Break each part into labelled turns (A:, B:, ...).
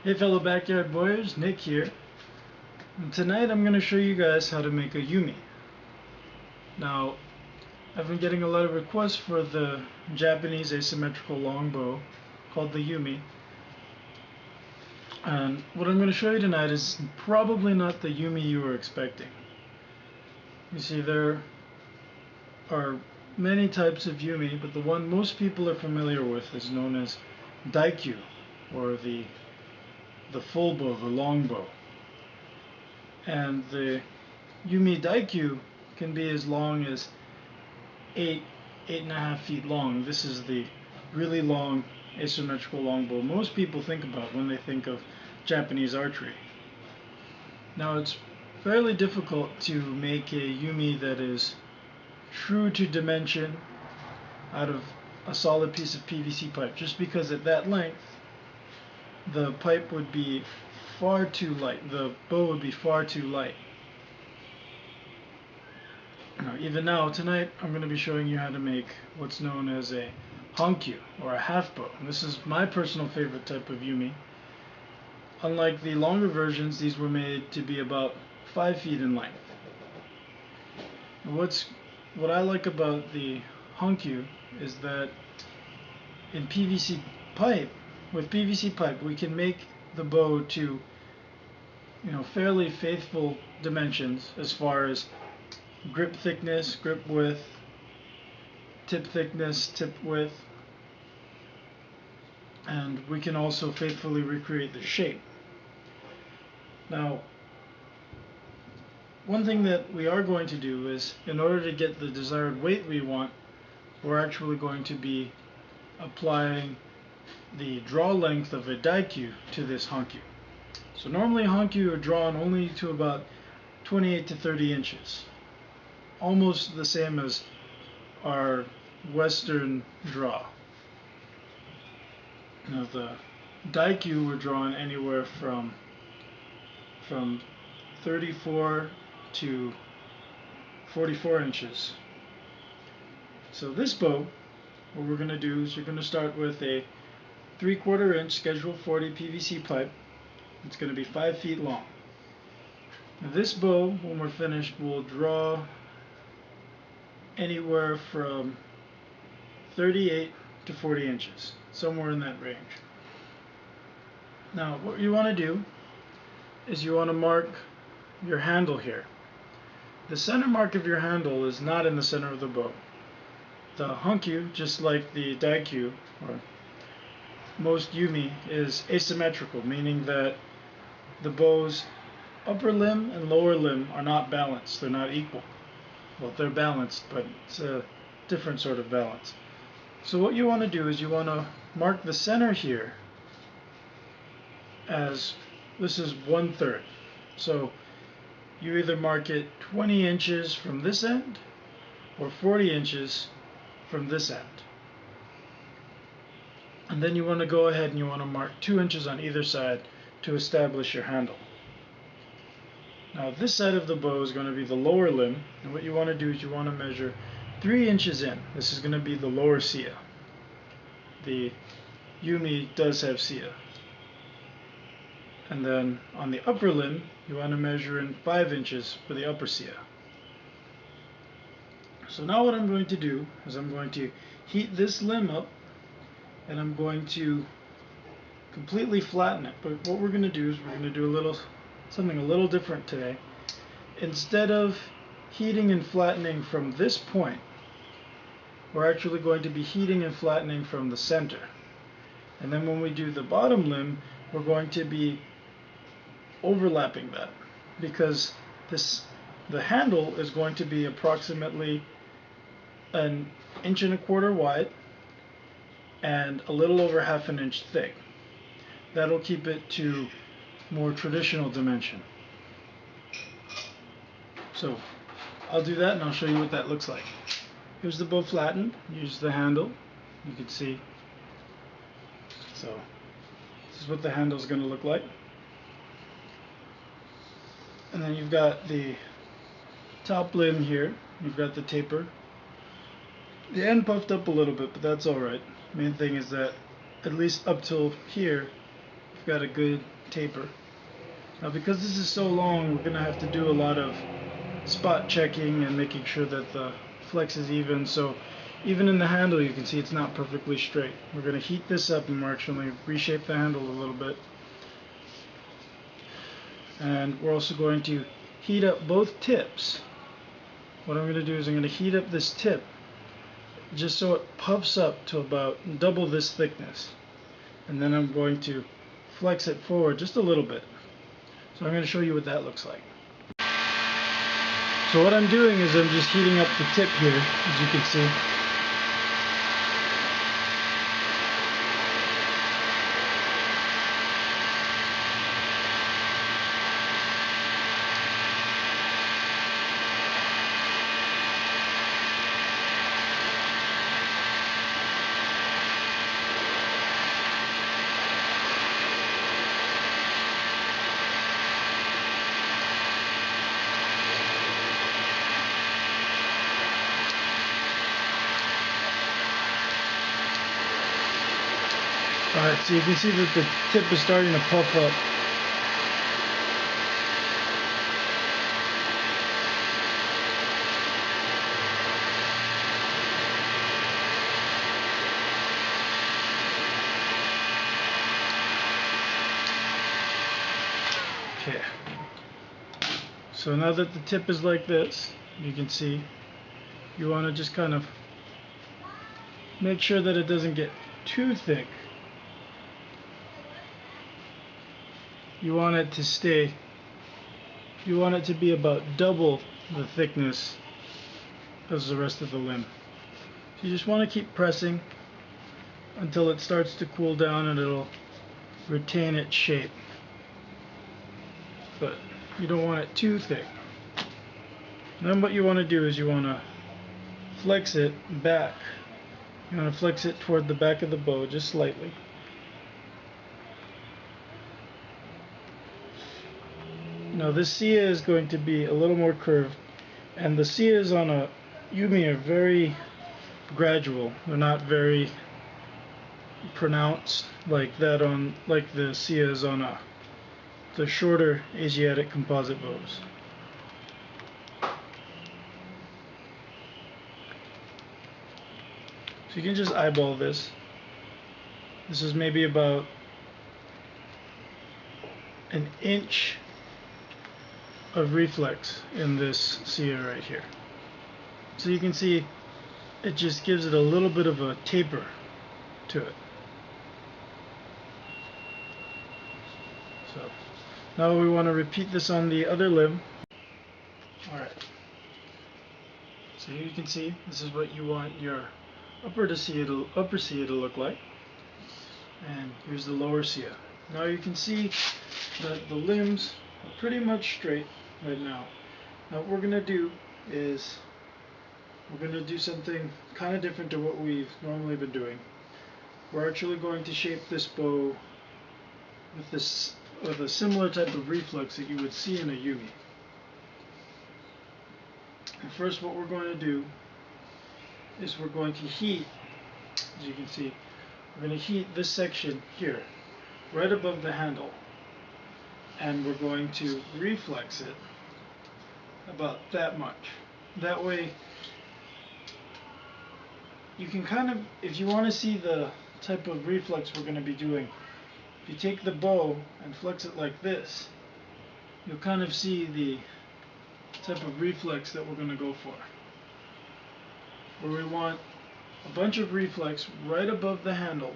A: Hey fellow backyard boys, Nick here. And tonight I'm going to show you guys how to make a Yumi. Now, I've been getting a lot of requests for the Japanese asymmetrical longbow called the Yumi. And what I'm going to show you tonight is probably not the Yumi you were expecting. You see, there are many types of Yumi, but the one most people are familiar with is known as Daikyu, or the full bow, the longbow. And the Yumi Daikyu can be as long as 8.5 feet long. This is the really long asymmetrical longbow most people think about when they think of Japanese archery. Now, it's fairly difficult to make a Yumi that is true to dimension out of a solid piece of PVC pipe, just because at that length the pipe would be far too light, the bow would be far too light. Now, tonight, I'm going to be showing you how to make what's known as a Hankyu, or a half bow. And this is my personal favorite type of Yumi. Unlike the longer versions, these were made to be about 5 feet in length. What I like about the Hankyu is that in PVC pipe, with PVC pipe, we can make the bow to, fairly faithful dimensions as far as grip thickness, grip width, tip thickness, tip width, and we can also faithfully recreate the shape. Now, one thing that we are going to do is, in order to get the desired weight we want, we're actually going to be applying the draw length of a Daikyu to this Hankyu. So normally Hankyu are drawn only to about 28 to 30 inches. Almost the same as our Western draw. Now the Daikyu were drawn anywhere from 34 to 44 inches. So this bow, what we're going to do is you're going to start with a 3/4 inch Schedule 40 PVC pipe. It's going to be 5 feet long. Now this bow, when we're finished, will draw anywhere from 38 to 40 inches, somewhere in that range. Now, what you want to do is you want to mark your handle here. The center mark of your handle is not in the center of the bow. The Hankyu, just like the Daikyu, or most Yumi, is asymmetrical, meaning that the bow's upper limb and lower limb are not balanced, they're not equal. Well, they're balanced, but it's a different sort of balance. So what you want to do is you want to mark the center here as, this is 1/3. So you either mark it 20 inches from this end or 40 inches from this end. And then you want to go ahead and you want to mark 2 inches on either side to establish your handle. Now this side of the bow is going to be the lower limb, and what you want to do is you want to measure 3 inches in. This is going to be the lower sia. The Yumi does have sia. And then on the upper limb, you want to measure in 5 inches for the upper sia. So now what I'm going to do is I'm going to heat this limb up, and I'm going to completely flatten it. But what we're going to do is we're going to do something a little different today. Instead of heating and flattening from this point, we're actually going to be heating and flattening from the center. And then when we do the bottom limb, we're going to be overlapping that, because the handle is going to be approximately 1.25 inches wide and a little over 1/2 inch thick. That'll keep it to more traditional dimension. So I'll do that and I'll show you what that looks like. Here's the bow flattened. Use the handle. You can see. So this is what the handle is going to look like. And then you've got the top limb here. You've got the taper. The end puffed up a little bit, but that's alright. Main thing is that at least up till here, you've got a good taper. Now because this is so long, we're going to have to do a lot of spot checking and making sure that the flex is even. So even in the handle you can see it's not perfectly straight. We're going to heat this up and we're actually reshape the handle a little bit. And we're also going to heat up both tips. What I'm going to do is I'm going to heat up this tip just so it puffs up to about double this thickness. And then I'm going to flex it forward just a little bit. So I'm going to show you what that looks like. So what I'm doing is I'm just heating up the tip here, as you can see. Alright, so you can see that the tip is starting to puff up. Okay. So now that the tip is like this, you can see, you want to just kind of make sure that it doesn't get too thick. You want it to stay, you want it to be about double the thickness as the rest of the limb. So you just want to keep pressing until it starts to cool down and it'll retain its shape. But you don't want it too thick. Then what you want to do is you want to flex it back. You want to flex it toward the back of the bow just slightly. Now this Sia is going to be a little more curved, and the Sias on a Yumi are very gradual. They're not very pronounced like that on the Sias on the shorter Asiatic composite bows. So you can just eyeball this. This is maybe about an inch of reflex in this Sia right here. So you can see it just gives it a little bit of a taper to it. So now we want to repeat this on the other limb. Alright. So here you can see this is what you want your upper Sia to look like. And here's the lower Sia. Now you can see that the limbs are pretty much straight right now. Now what we're going to do is we're going to do something kind of different to what we've normally been doing. We're actually going to shape this bow with a similar type of reflux that you would see in a Yumi. And first what we're going to do is we're going to heat, as you can see, we're going to heat this section here, right above the handle. And we're going to reflex it about that much. That way you can kind of, if you want to see the type of reflex we're going to be doing, if you take the bow and flex it like this, you'll kind of see the type of reflex that we're going to go for. Where we want a bunch of reflex right above the handle,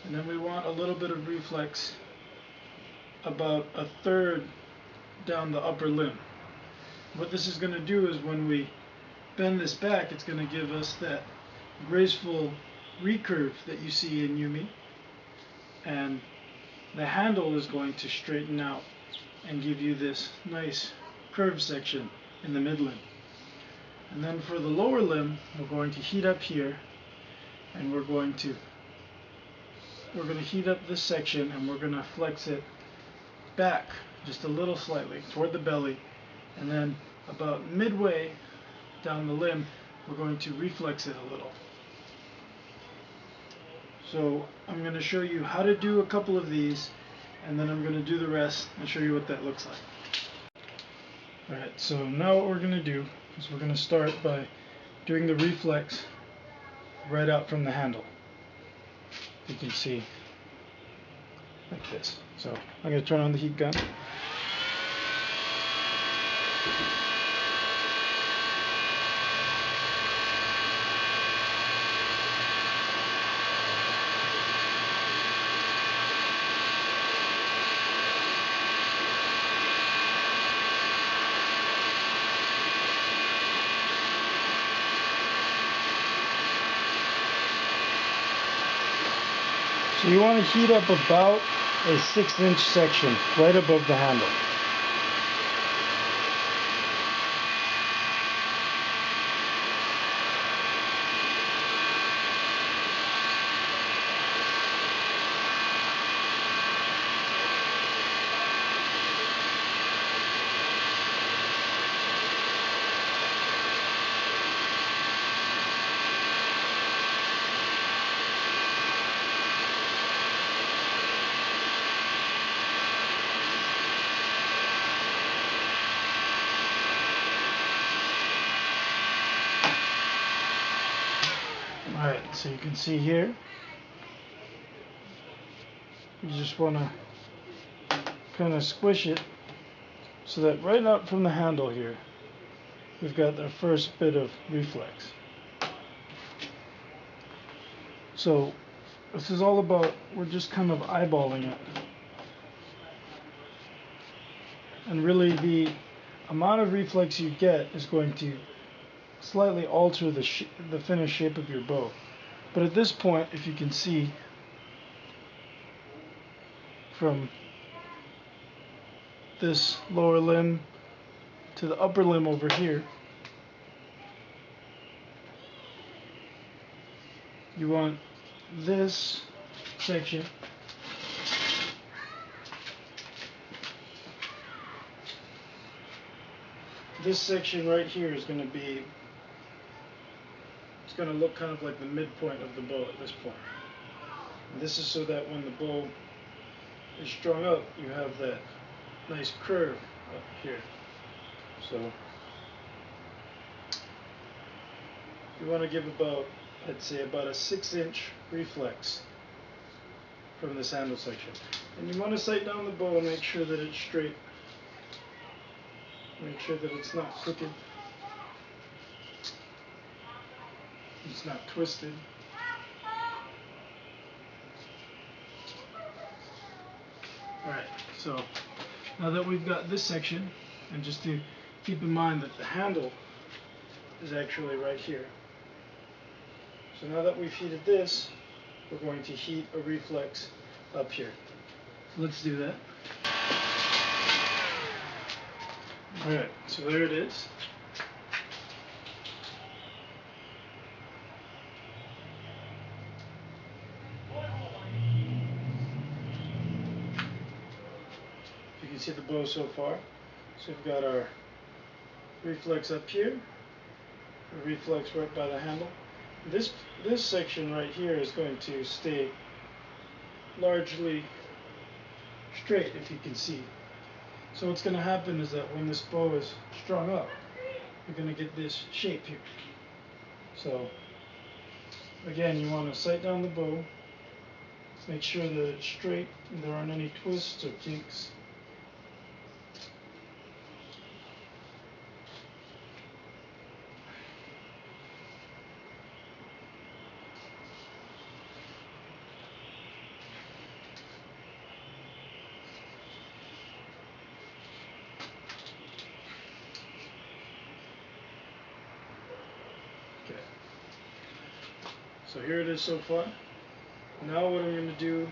A: and then we want a little bit of reflex about a third down the upper limb. What this is going to do is when we bend this back, it's going to give us that graceful recurve that you see in Yumi, and the handle is going to straighten out and give you this nice curved section in the mid limb. And then for the lower limb, we're going to heat up here, and we're going to heat up this section, and we're going to flex it back just a little slightly toward the belly, and then about midway down the limb we're going to reflex it a little. So I'm going to show you how to do a couple of these, and then I'm going to do the rest and show you what that looks like. Alright, so now what we're going to do is we're going to start by doing the reflex right out from the handle. You can see like this. So I'm going to turn on the heat gun. So you want to heat up about a 6-inch section right above the handle. Alright, so you can see here, you just want to kind of squish it so that right out from the handle here, we've got the first bit of reflex. So this is all about, we're just kind of eyeballing it. And really the amount of reflex you get is going to slightly alter the finished shape of your bow. But at this point, if you can see from this lower limb to the upper limb over here, you want this section right here is going to be, it's going to look kind of like the midpoint of the bow at this point. And this is so that when the bow is strung up, you have that nice curve up here. So you want to give about, I'd say about a 6-inch reflex from this handle section. And you want to sight down the bow and make sure that it's straight. Make sure that it's not crooked. It's not twisted. Alright, so now that we've got this section, and just to keep in mind that the handle is actually right here. So now that we've heated this, we're going to heat a reflex up here. So let's do that. Alright, so there it is. You can see the bow so far. So we've got our reflex up here, a reflex right by the handle. This section right here is going to stay largely straight, if you can see. So what's going to happen is that when this bow is strung up, you're going to get this shape here. So again, you want to sight down the bow, make sure that it's straight and there aren't any twists or kinks. Okay. So here it is so far. Now what I'm going to do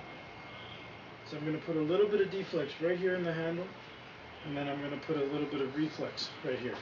A: is I'm going to put a little bit of deflex right here in the handle, and then I'm going to put a little bit of reflex right here.